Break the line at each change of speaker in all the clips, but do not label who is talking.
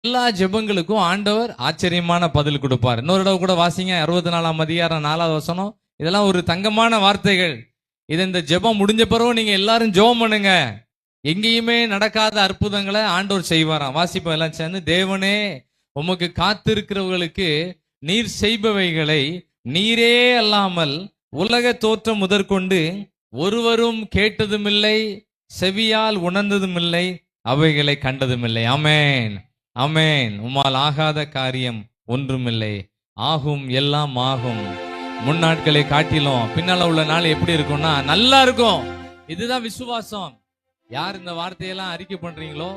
எல்லா ஜெபங்களுக்கும் ஆண்டவர் ஆச்சரியமான பதில் கொடுப்பார். இன்னொரு தடவை கூட வாசிங்க, 64ஆம் அதிகாரம் 4வது வசனம். இதெல்லாம் ஒரு தங்கமான வார்த்தைகள். இது இந்த ஜெபம் முடிஞ்ச பிறகு நீங்க எல்லாரும் ஜெபம் பண்ணுங்க. எங்கேயுமே நடக்காத அற்புதங்களை ஆண்டவர் செய்வாராம். வாசிப்போம் எல்லாம் சேர்ந்து. தேவனே, உமக்கு காத்திருக்கிறவர்களுக்கு நீர் செய்பவைகளை நீரே அல்லாமல் உலக தோற்றம் முதற்கொண்டு ஒருவரும் கேட்டதுமில்லை, செவியால் உணர்ந்ததுமில்லை, அவைகளை கண்டதுமில்லை. ஆமென், ஆமென். உம்மால் ஆகாத காரியம் ஒன்றுமில்லை. ஆகும், எல்லாம் ஆகும். முன்னாட்களை காட்டிலும் பின்னால உள்ள நாள் எப்படி இருக்கும்னா நல்லா இருக்கும். இதுதான் விசுவாசம். யார் இந்த வார்த்தையெல்லாம் அறிக்கை பண்றீங்களோ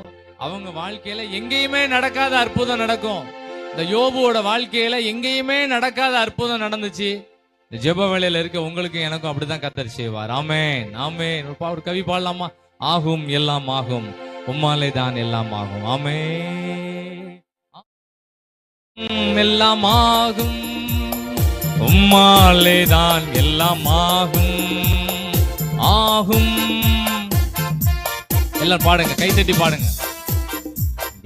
அவங்க வாழ்க்கையில எங்கேயுமே நடக்காத அற்புதம் நடக்கும். இந்த யோபுவோட வாழ்க்கையில எங்கேயுமே நடக்காத அற்புதம் நடந்துச்சு. இந்த ஜெப வேளையில இருக்க உங்களுக்கு எனக்கும் அப்படிதான் கர்த்தர் செய்வார். ஆமென், ஆமென். ஒரு கவி பாடலாமா? ஆகும், எல்லாம் ஆகும், உம்மாலே தான் எல்லாம் ஆகும். ஆமென். எல்லாம் ஆகும், உம்மாலே தான் எல்லாம் ஆகும். ஆகும். எல்லாம் பாடுங்க, கைத்தட்டி பாடுங்க.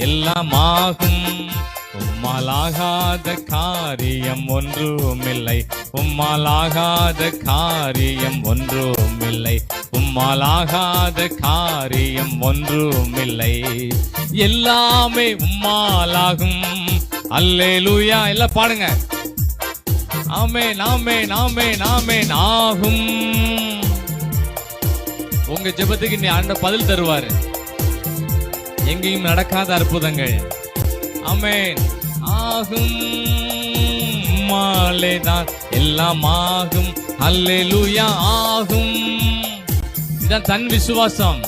எல்லாம் ஆகும், உம்மால் ஆகாத காரியம் ஒன்றுமில்லை. உம்மால் ஆகாத காரியம் ஒன்றுமில்லை. உம்மால் ஆகாத காரியம் ஒன்றுமில்லை. எல்லாமே உம்மாலாகும். அல்லேலூயா. எல்லாம் பாடுங்க. ஆமென், ஆமென், ஆமென், ஆமென். ஆகும். உங்க ஜெபத்துக்கு நீ ஆண்டவர் பதில் தருவாரு. எங்கேயும் நடக்காத அற்புதங்கள். ஆமென். ஆகும், உம்மாலே தான் எல்லாம் ஆகும். அல்லேலூயா. ஆகும். இதான் தன் விசுவாசம்.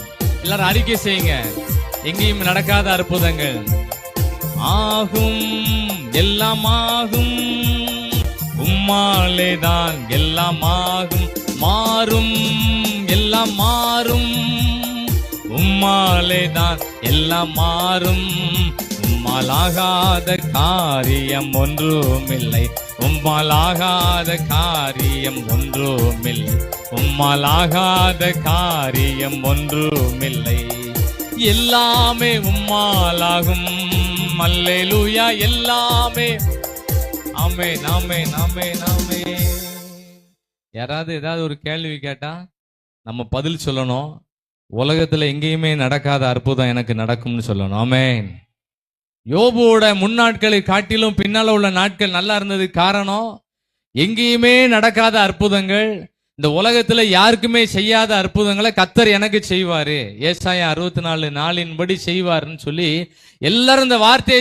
எல்லாரும் அறிக்கை செய்யுங்க. எங்கேயும் நடக்காத அற்புதங்கள். ஆகும், எல்லாம் ஆகும், உம்மாலே தான் எல்லாம் ஆகும். மாறும், எல்லாம் மாறும், உம்மாலே தான் எல்லாம் மாறும். உம்மால் ஆகாத காரியம் ஒன்றுமில்லை. உம்மால் ஆகாத காரியம் ஒன்றுமில்லை. உம்மால் ஆகாத காரியம் ஒன்றுமில்லை. எல்லாமே உம்மாலாகும். அல்லேலூயா. எல்லாமே. ஆமென், ஆமென், ஆமென், ஆமென். யாராவது ஏதாவது ஒரு கேள்வி கேட்டா நம்ம பதில் சொல்லணும். உலகத்துல எங்கேயுமே நடக்காத அற்புதம் எனக்கு நடக்கும்னு சொல்லணும். ஆமென். யோபுவோட முன்னாட்களை காட்டிலும் பின்னால உள்ள நாட்கள் நல்லா இருந்தது. காரணம், எங்கேயுமே நடக்காத அற்புதங்கள், இந்த உலகத்துல யாருக்குமே செய்யாத அற்புதங்களை கர்த்தர் எனக்கு செய்வாரு, ஏசாயா 64:4 செய்வாருன்னு சொல்லி எல்லாரும் இந்த வார்த்தையை